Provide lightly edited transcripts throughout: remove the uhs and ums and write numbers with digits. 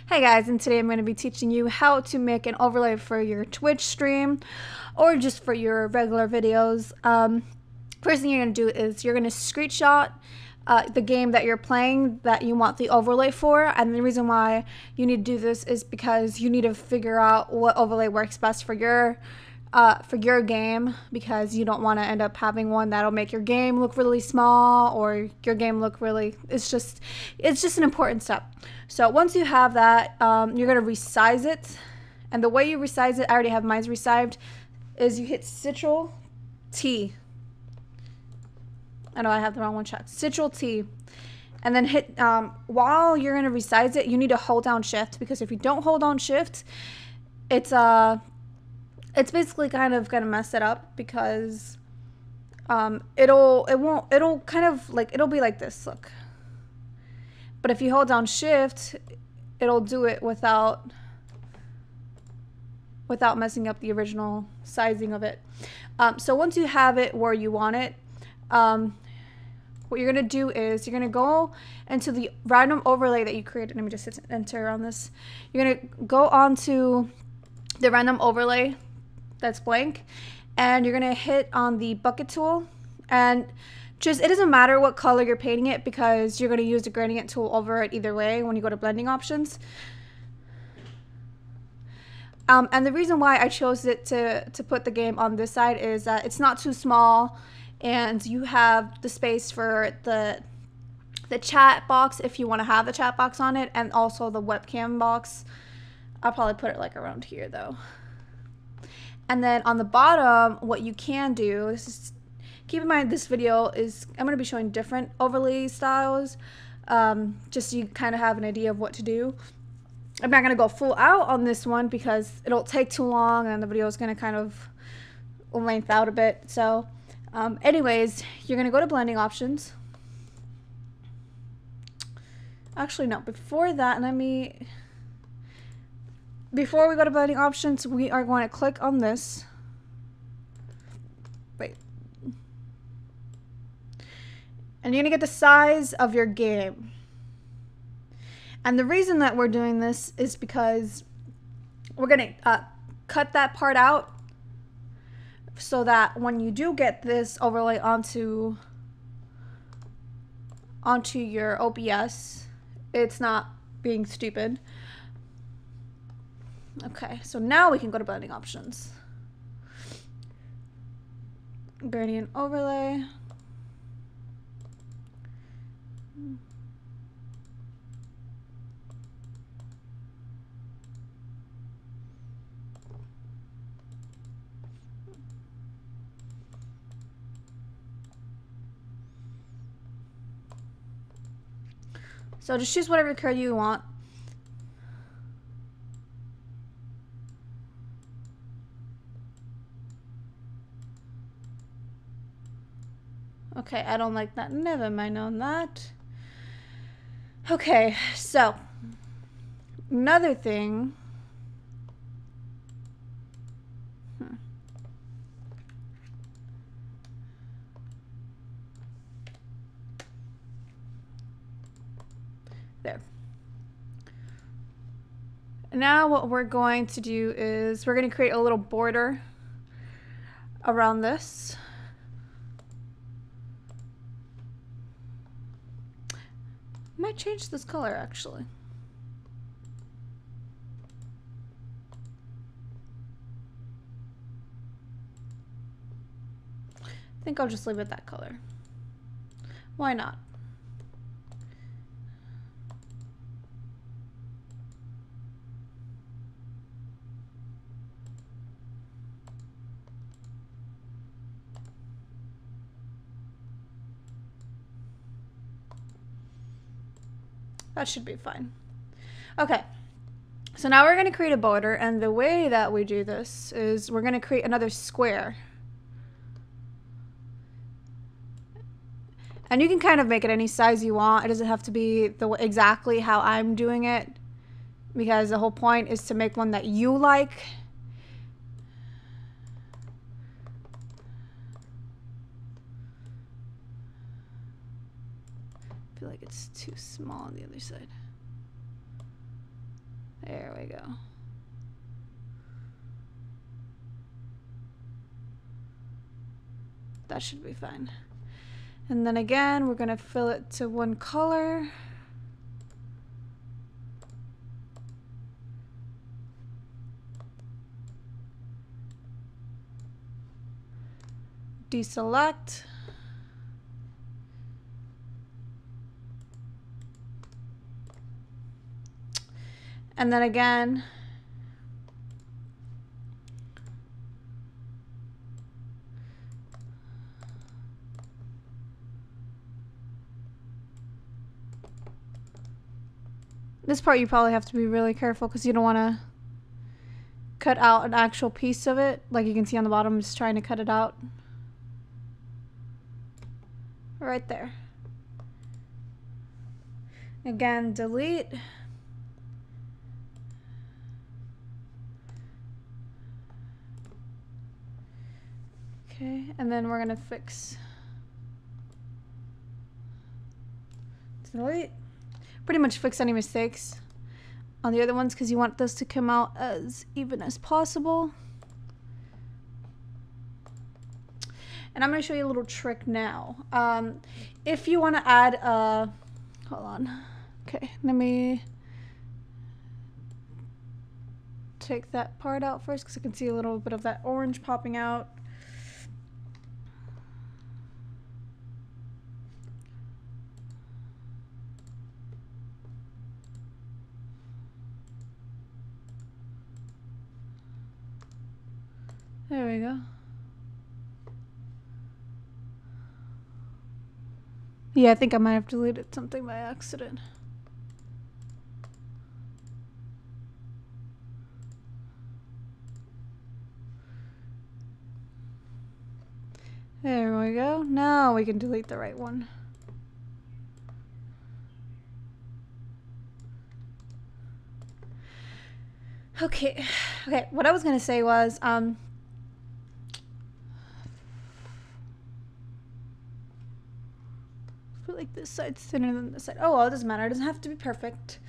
Hey guys, and today I'm going to be teaching you how to make an overlay for your Twitch stream or just for your regular videos. First thing you're going to do is you're going to screenshot the game that you're playing that you want the overlay for, and the reason why you need to do this is because you need to figure out what overlay works best for your game, because you don't want to end up having one that'll make your game look really small or your game look really, it's just an important step. So once you have that, you're going to resize it, and the way you resize it, I already have mine resized, is you hit Ctrl T. I know I have the wrong one shot. Ctrl T, and then hit while you're going to resize it, you need to hold down Shift, because if you don't hold down Shift, it's basically kind of gonna mess it up, because it'll be like this, look. But if you hold down Shift, it'll do it without messing up the original sizing of it. So once you have it where you want it, what you're gonna do is you're gonna go into the random overlay that you created. Let me just hit enter on this. You're gonna go onto the random overlay that's blank, and you're gonna hit on the bucket tool, and just, it doesn't matter what color you're painting it, because you're gonna use the gradient tool over it either way when you go to blending options. And the reason why I chose it to put the game on this side is that it's not too small, and you have the space for the chat box if you want to have the chat box on it, and also the webcam box. I'll probably put it like around here though. And then on the bottom, what you can do, this is, keep in mind this video is, I'm going to be showing different overlay styles, just so you kind of have an idea of what to do. I'm not going to go full out on this one because it'll take too long and the video is going to kind of length out a bit. So anyways, you're going to go to blending options. Actually, no, before that, before we go to blending options, we are going to click on this. Wait. And you're going to get the size of your game. And the reason that we're doing this is because we're going to cut that part out so that when you do get this overlay onto your OBS, it's not being stupid. Okay, so now we can go to blending options. Gradient overlay. So just choose whatever color you want. Okay, I don't like that. Never mind on that. Okay, so another thing. There. Now what we're going to do is we're going to create a little border around this. Might change this color actually. I think I'll just leave it that color. Why not? That should be fine. Okay, so now we're going to create a border, and the way that we do this is we're going to create another square. And you can kind of make it any size you want. It doesn't have to be exactly how I'm doing it, because the whole point is to make one that you like. I feel like it's too small on the other side. There we go. That should be fine. And then again, we're gonna fill it to one color. Deselect. And then again, this part you probably have to be really careful because you don't want to cut out an actual piece of it. Like you can see on the bottom, I'm just trying to cut it out. Right there. Again, delete. Okay, and then we're gonna fix. Delete. Pretty much fix any mistakes on the other ones because you want this to come out as even as possible. And I'm going to show you a little trick now. If you want to add a, hold on. Okay, let me take that part out first because I can see a little bit of that orange popping out. There we go. Yeah, I think I might have deleted something by accident. There we go. Now we can delete the right one. Okay, what I was gonna say was, feel like this side's thinner than this side. Oh, well, it doesn't matter. It doesn't have to be perfect.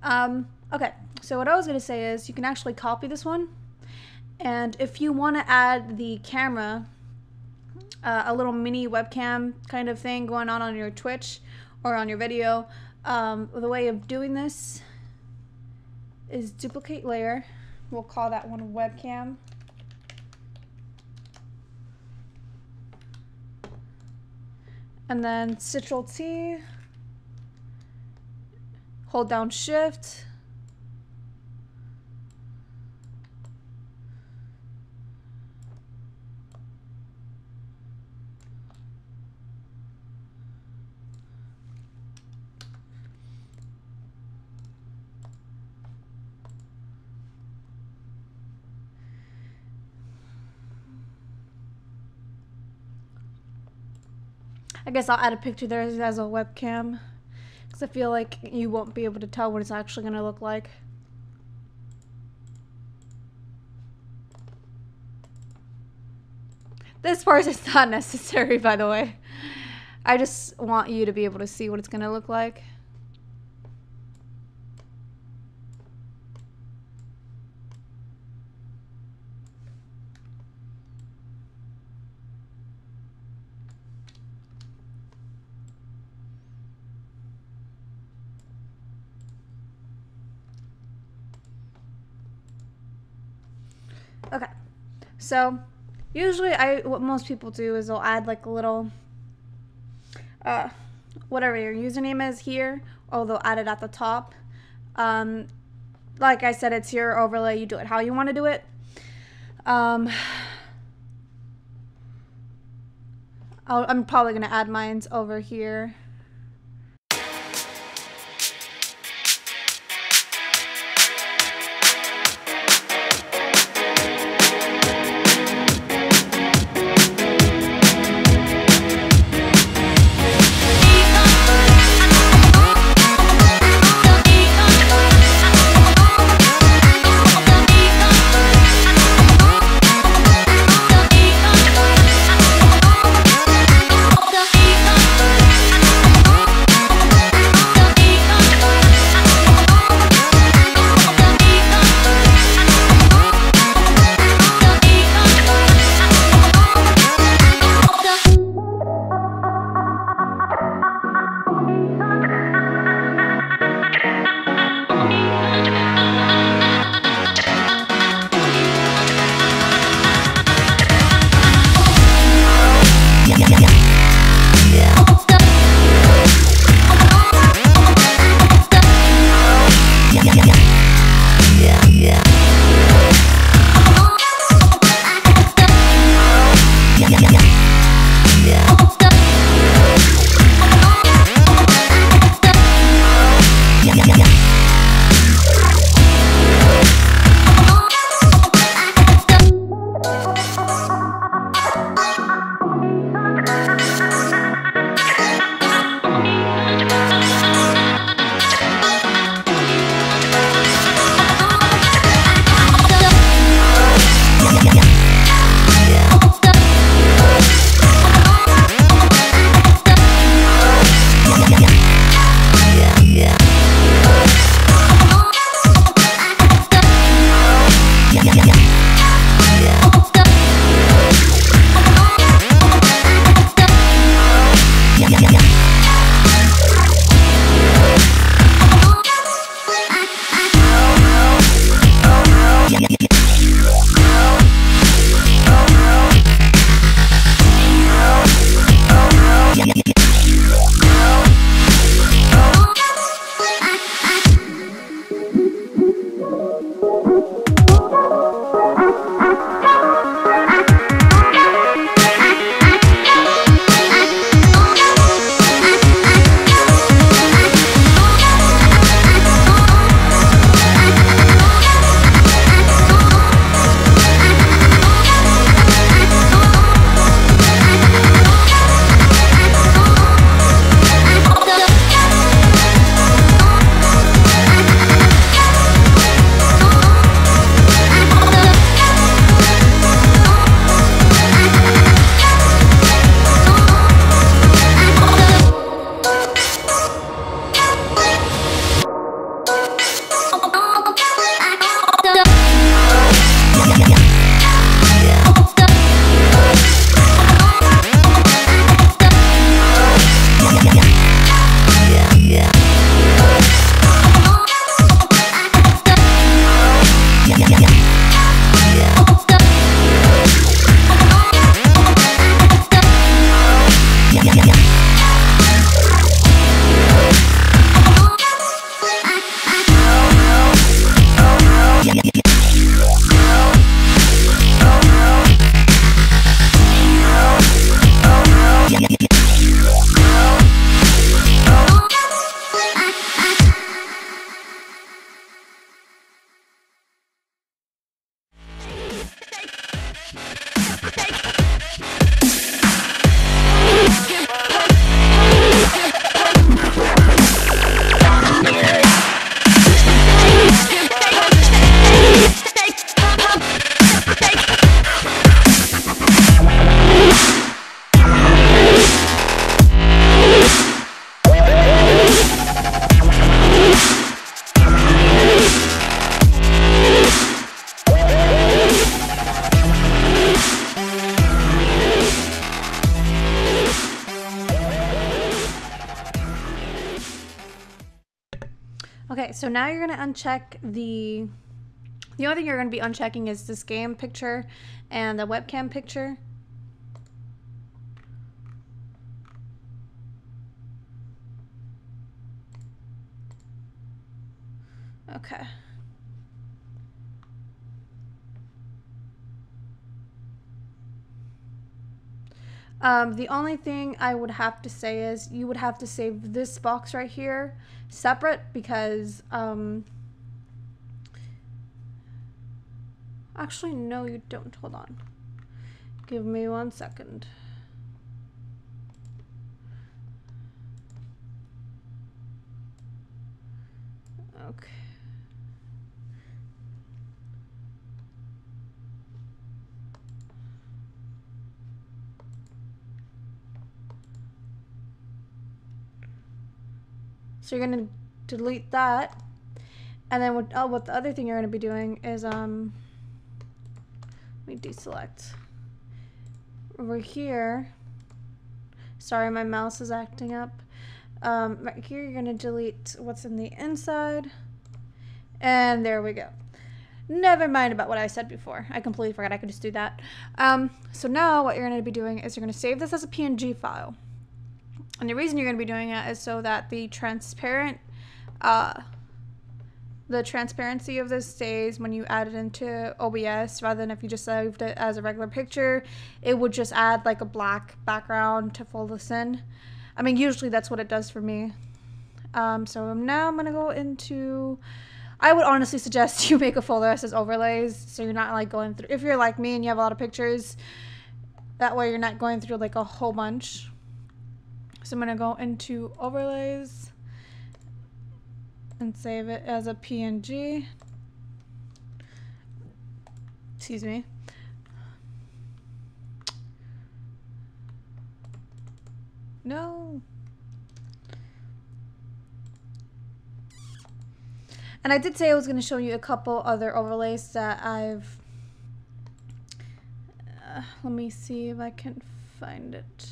Okay, so what I was gonna say is you can actually copy this one, and if you want to add the camera, a little mini webcam kind of thing going on your Twitch or on your video, the way of doing this is duplicate layer. We'll call that one webcam. And then Ctrl-T, hold down Shift, I guess I'll add a picture there as a webcam because I feel like you won't be able to tell what it's actually going to look like. This part is not necessary, by the way. I just want you to be able to see what it's going to look like. Okay, so usually what most people do is they'll add like a little, whatever your username is here, or they'll add it at the top. Like I said, it's your overlay. You do it how you want to do it. I'm probably going to add mine over here. so now you're going to uncheck the only thing you're going to be unchecking is this game picture and the webcam picture. Okay. The only thing I would have to say is you would have to save this box right here separate because, actually, no, you don't. Hold on. Give me 1 second. Okay. So you're going to delete that. And then what the other thing you're going to be doing is, let me deselect. Over here, sorry, my mouse is acting up. Right here, you're going to delete what's in the inside. And there we go. Never mind about what I said before. I completely forgot I could just do that. So now what you're going to be doing is you're going to save this as a PNG file. And the reason you're going to be doing it is so that the transparency of this stays when you add it into OBS, rather than if you just saved it as a regular picture, it would just add like a black background to fill this in. I mean, usually that's what it does for me. So now I'm going to go into, I would honestly suggest you make a folder that says overlays, so you're not like going through, if you're like me and you have a lot of pictures, that way you're not going through like a whole bunch. So I'm going to go into overlays and save it as a PNG. Excuse me. No. And I did say I was going to show you a couple other overlays that I've... let me see if I can find it.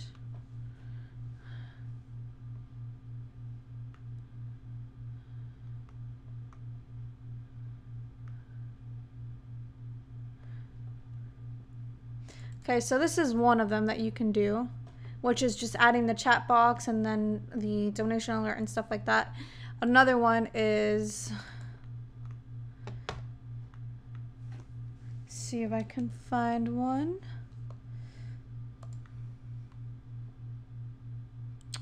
Okay, so this is one of them that you can do, which is just adding the chat box and then the donation alert and stuff like that. Another one is, see if I can find one. I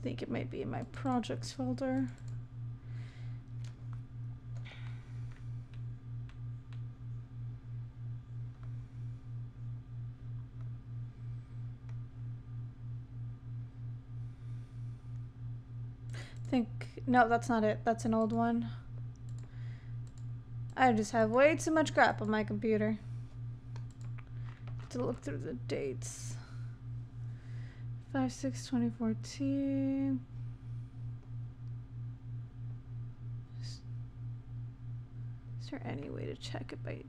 think it might be in my projects folder. No, that's not it. That's an old one. I just have way too much crap on my computer to look through the dates. 5/6/2014. Is there any way to check it by?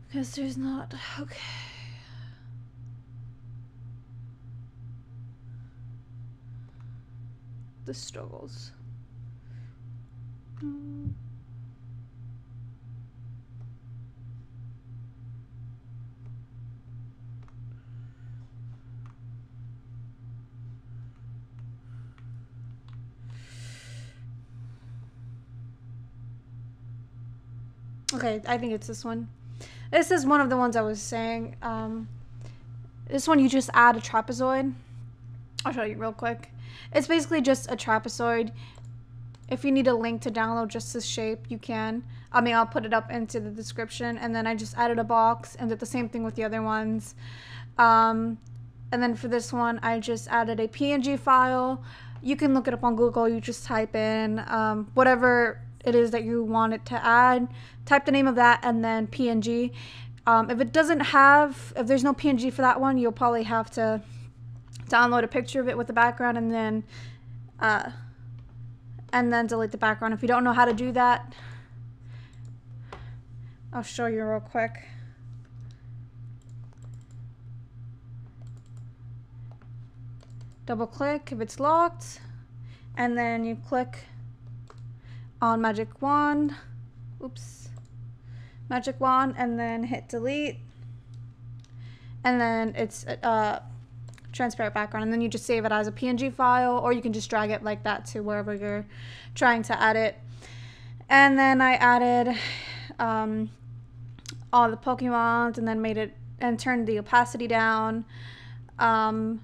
Because there's not. Okay. The struggles. Okay, I think it's this one. This is one of the ones I was saying. This one you just add a trapezoid. I'll show you real quick. It's basically just a trapezoid. If you need a link to download just this shape, you can. I mean, I'll put it up into the description. And then I just added a box and did the same thing with the other ones. And then for this one, I just added a PNG file. You can look it up on Google. You just type in whatever it is that you want it to add. Type the name of that and then PNG. If it doesn't have, if there's no PNG for that one, you'll probably have to download a picture of it with the background and then delete the background. If you don't know how to do that, I'll show you real quick. Double click if it's locked, and then you click on magic wand, magic wand, and then hit delete, and then it's transparent background, and then you just save it as a PNG file, or you can just drag it like that to wherever you're trying to add it. And then I added all the Pokemons, and then made it and turned the opacity down. Yeah,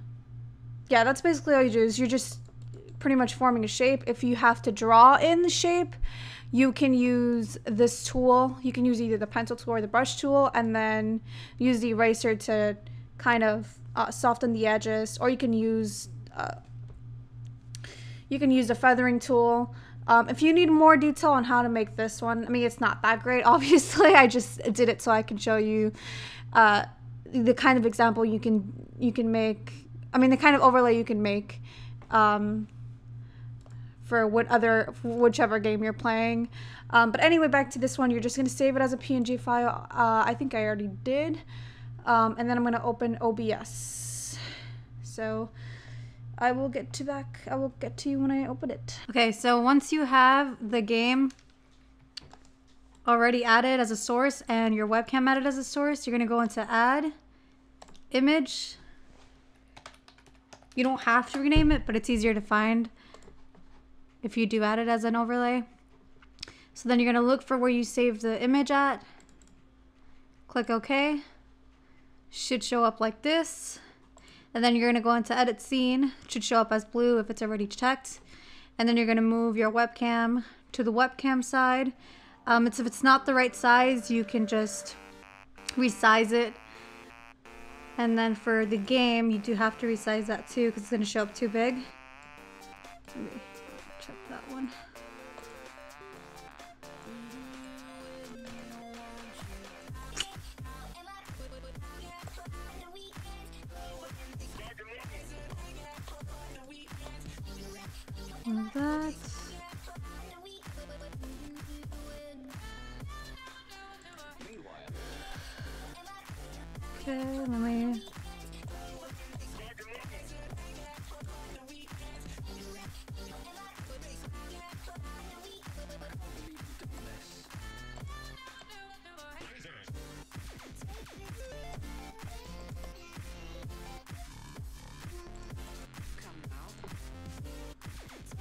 that's basically all you do, is you're just pretty much forming a shape. If you have to draw in the shape, you can use this tool. You can use either the pencil tool or the brush tool, and then use the eraser to kind of soften the edges, or you can use the feathering tool. If you need more detail on how to make this one, I mean, it's not that great, obviously. I just did it so I can show you the kind of example you can make. I mean, the kind of overlay you can make for whichever game you're playing. But anyway, back to this one. You're just going to save it as a PNG file. I think I already did. And then I'm going to open OBS. So I will get to you when I open it. Okay, so once you have the game already added as a source and your webcam added as a source, you're going to go into Add, Image. You don't have to rename it, but it's easier to find if you do add it as an overlay. So then you're going to look for where you saved the image at. Click OK. Should show up like this. And then you're going to go into Edit Scene. It should show up as blue if it's already checked. And then you're going to move your webcam to the webcam side. If it's not the right size, you can just resize it. And then for the game, you do have to resize that too, because it's going to show up too big. Let me check that one. And that. Okay, let me.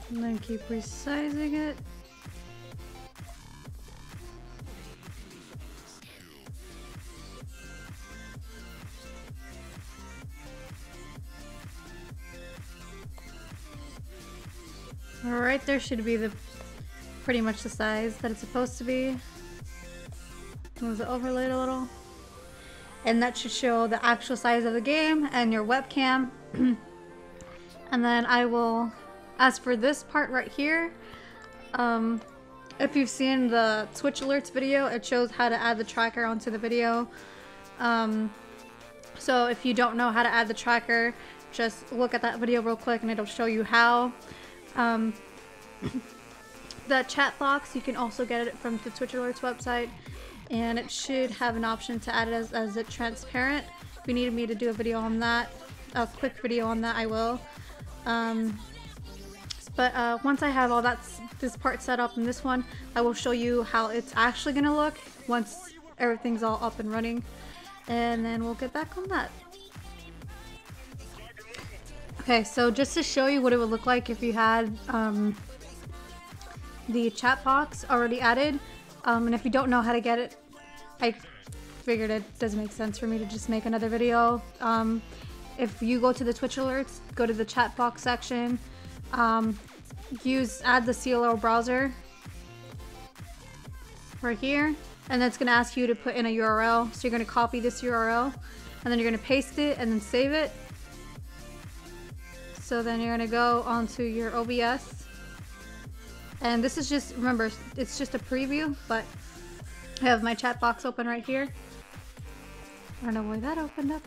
And then keep resizing it. Alright, there should be pretty much the size that it's supposed to be. Move it overlaid a little. And that should show the actual size of the game and your webcam. And then I will, as for this part right here, if you've seen the Twitch alerts video, it shows how to add the tracker onto the video. So if you don't know how to add the tracker, just look at that video real quick and it'll show you how. The chat box, you can also get it from the Twitch alerts website, and it should have an option to add it as a transparent. If you needed me to do a video on that, a quick video on that, I will. But once I have all this part set up in this one, I will show you how it's actually gonna look once everything's all up and running, and then we'll get back on that. Okay, so just to show you what it would look like if you had the chat box already added, and if you don't know how to get it, I figured it doesn't make sense for me to just make another video. If you go to the Twitch alerts, go to the chat box section, add the CLO browser right here, and that's going to ask you to put in a URL. So you're going to copy this URL, and then you're going to paste it and then save it. So then you're going to go onto your OBS, and this is just, remember, it's just a preview, but I have my chat box open right here. I don't know why that opened up.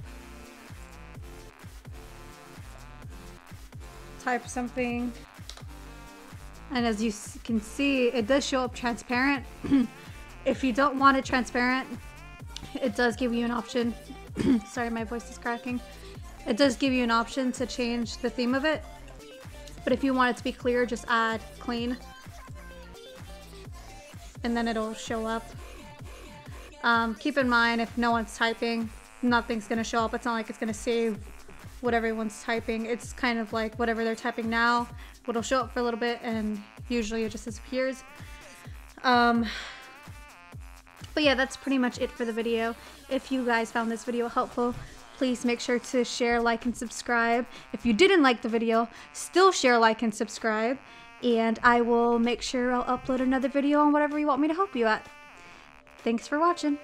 Type something, and as you can see, it does show up transparent. If you don't want it transparent, it does give you an option. Sorry, my voice is cracking. It does give you an option to change the theme of it. But if you want it to be clear, just add clean. And then it'll show up. Keep in mind, if no one's typing, nothing's gonna show up. It's not like it's gonna save what everyone's typing. It's kind of like whatever they're typing now, it'll show up for a little bit and usually it just disappears. But yeah, that's pretty much it for the video. If you guys found this video helpful, please make sure to share, like, and subscribe. If you didn't like the video, still share, like, and subscribe. And I will make sure I'll upload another video on whatever you want me to help you at. Thanks for watching.